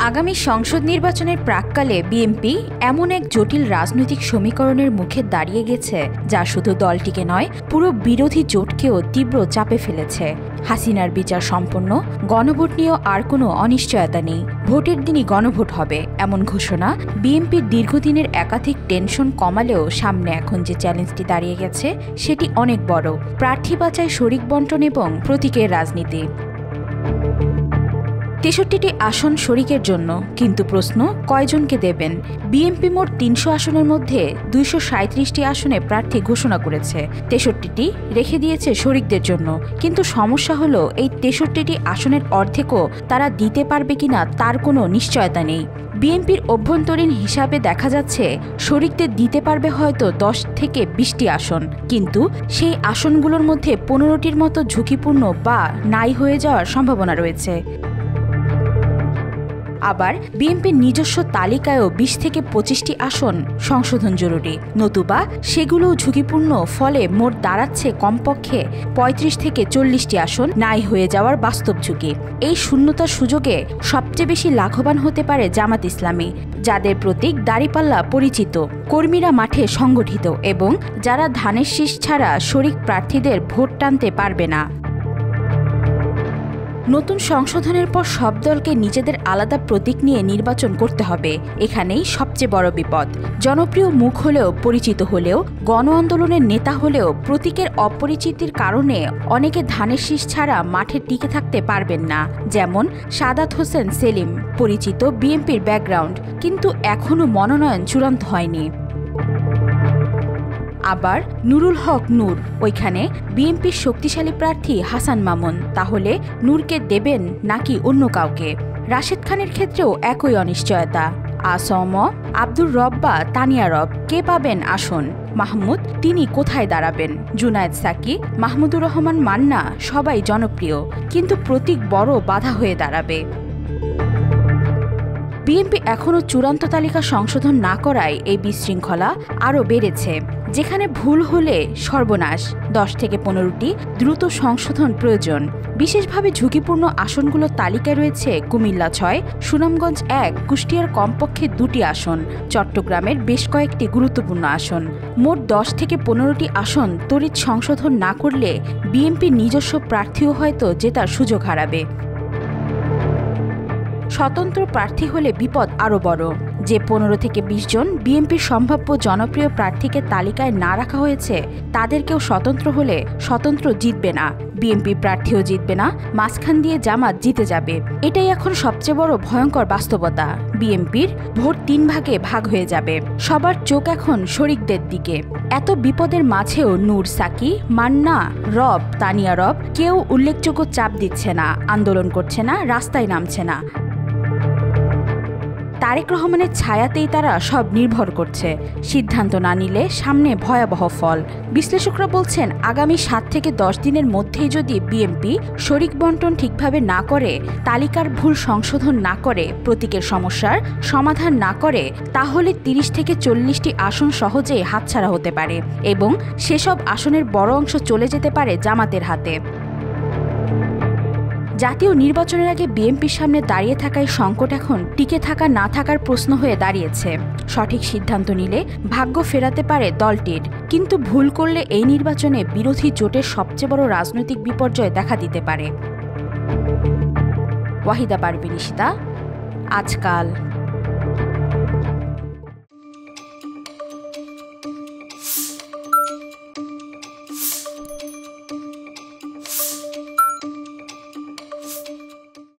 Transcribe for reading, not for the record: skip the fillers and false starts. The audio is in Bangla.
আগামী সংসদ নির্বাচনের প্রাক্কালে বিএনপি এমন এক জটিল রাজনৈতিক সমীকরণের মুখে দাঁড়িয়ে গেছে যা শুধু দলটিকে নয়, পুরো বিরোধী জোটকেও তীব্র চাপে ফেলেছে। হাসিনার বিচার সম্পন্ন, গণভোট নিয়েও আর কোনো অনিশ্চয়তা নেই। ভোটের দিনই গণভোট হবে এমন ঘোষণা বিএনপির দীর্ঘদিনের একাধিক টেনশন কমালেও সামনে এখন যে চ্যালেঞ্জটি দাঁড়িয়ে গেছে সেটি অনেক বড়। প্রার্থী বাছাই, শরিক বণ্টন এবং প্রতীকের রাজনীতি। ৬৩টি আসন শরিকের জন্য, কিন্তু প্রশ্ন কয়জনকে দেবেন? বিএনপি মোট ৩০০ আসনের মধ্যে ২৩৭টি আসনে প্রার্থী ঘোষণা করেছে, ৬৩টি রেখে দিয়েছে শরিকদের জন্য। কিন্তু সমস্যা হলো এই ৬৩টি আসনের অর্ধেকও তারা দিতে পারবে কিনা তার কোনো নিশ্চয়তা নেই। বিএনপির অভ্যন্তরীণ হিসাবে দেখা যাচ্ছে শরিকদের দিতে পারবে হয়তো ১০ থেকে ২০টি আসন, কিন্তু সেই আসনগুলোর মধ্যে ১৫টির মতো ঝুঁকিপূর্ণ বা নাই হয়ে যাওয়ার সম্ভাবনা রয়েছে। আবার বিএনপির নিজস্ব তালিকায়ও ২০ থেকে ২৫টি আসন সংশোধন জরুরি, নতুবা সেগুলোও ঝুঁকিপূর্ণ। ফলে মোট দাঁড়াচ্ছে কমপক্ষে ৩৫ থেকে ৪০টি আসন নাই হয়ে যাওয়ার বাস্তব ঝুঁকি। এই শূন্যতার সুযোগে সবচেয়ে বেশি লাভবান হতে পারে জামাত ইসলামী, যাদের প্রতীক দাঁড়িপাল্লা পরিচিত, কর্মীরা মাঠে সংগঠিত এবং যারা ধানের শীষ ছাড়া শরিক প্রার্থীদের ভোট টানতে পারবে না। নতুন সংশোধনের পর সব দলকে নিজেদের আলাদা প্রতীক নিয়ে নির্বাচন করতে হবে। এখানেই সবচেয়ে বড় বিপদ। জনপ্রিয় মুখ হলেও, পরিচিত হলেও, গণ আন্দোলনের নেতা হলেও প্রতীকের অপরিচিতির কারণে অনেকে ধানের শীষ ছাড়া মাঠে টিকে থাকতে পারবেন না। যেমন সাদাত হোসেন সেলিম, পরিচিত, বিএনপির ব্যাকগ্রাউন্ড, কিন্তু এখনও মনোনয়ন চূড়ান্ত হয়নি। আবার নুরুল হক নূর, ওইখানে বিএনপির শক্তিশালী প্রার্থী হাসান মামুন। তাহলে নূরকে দেবেন নাকি অন্য কাউকে? রাশেদ খানের ক্ষেত্রেও একই অনিশ্চয়তা। আসম, আব্দুর রব বা তানিয়া রব, কে পাবেন আসন? মাহমুদ, তিনি কোথায় দাঁড়াবেন? জুনায়েদ সাকি, মাহমুদুর রহমান মান্না, সবাই জনপ্রিয়, কিন্তু প্রতীক বড় বাধা হয়ে দাঁড়াবে। বিএনপি এখনও চূড়ান্ত তালিকা সংশোধন না করায় এই বিশৃঙ্খলা আরও বেড়েছে। যেখানে ভুল হলে সর্বনাশ। ১০ থেকে ১৫টি দ্রুত সংশোধন প্রয়োজন। বিশেষভাবে ঝুঁকিপূর্ণ আসনগুলোর তালিকায় রয়েছে কুমিল্লা ৬, সুনামগঞ্জ ১, কুষ্টিয়ার কমপক্ষে ২টি আসন, চট্টগ্রামের বেশ কয়েকটি গুরুত্বপূর্ণ আসন। মোট ১০ থেকে ১৫টি আসন তড়িৎ সংশোধন না করলে বিএনপির নিজস্ব প্রার্থীও হয়তো জেতার সুযোগ হারাবে। স্বতন্ত্র প্রার্থী হলে বিপদ আরও বড়। যে ১৫ থেকে ২০ জন বিএনপির সম্ভাব্য জনপ্রিয় প্রার্থীকে তালিকায় না রাখা হয়েছে, তাদেরকেও স্বতন্ত্র হলে স্বতন্ত্র জিতবে না, বিএনপি প্রার্থীও জিতবে না, মাঝখান দিয়ে জামাত জিতে যাবে। এটাই এখন সবচেয়ে বড় ভয়ঙ্কর বাস্তবতা। বিএনপির ভোট ৩ ভাগে ভাগ হয়ে যাবে। সবার চোখ এখন শরিকদের দিকে। এত বিপদের মাঝেও নূর, সাকি, মান্না, রব, তানিয়া রব কেউ উল্লেখযোগ্য চাপ দিচ্ছে না, আন্দোলন করছে না, রাস্তায় নামছে না। তারেক রহমানের ছায়াতেই তারা সব নির্ভর করছে। সিদ্ধান্ত না নিলে সামনে ভয়াবহ ফল। বিশ্লেষকরা বলছেন, আগামী ৭ থেকে ১০ দিনের মধ্যেই যদি বিএনপি শরিক বণ্টন ঠিকভাবে না করে, তালিকার ভুল সংশোধন না করে, প্রতীকের সমস্যার সমাধান না করে, তাহলে ৩০ থেকে ৪০টি আসন সহজেই হাতছাড়া হতে পারে এবং সেসব আসনের বড় অংশ চলে যেতে পারে জামাতের হাতে। জাতীয় নির্বাচনের আগে বিএনপির সামনে দাঁড়িয়ে থাকায় সংকট এখন টিকে থাকা না থাকার প্রশ্ন হয়ে দাঁড়িয়েছে। সঠিক সিদ্ধান্ত নিলে ভাগ্য ফেরাতে পারে দলটির, কিন্তু ভুল করলে এই নির্বাচনে বিরোধী জোটের সবচেয়ে বড় রাজনৈতিক বিপর্যয় দেখা দিতে পারে। ওয়াহিদা পারভীন, আজকাল।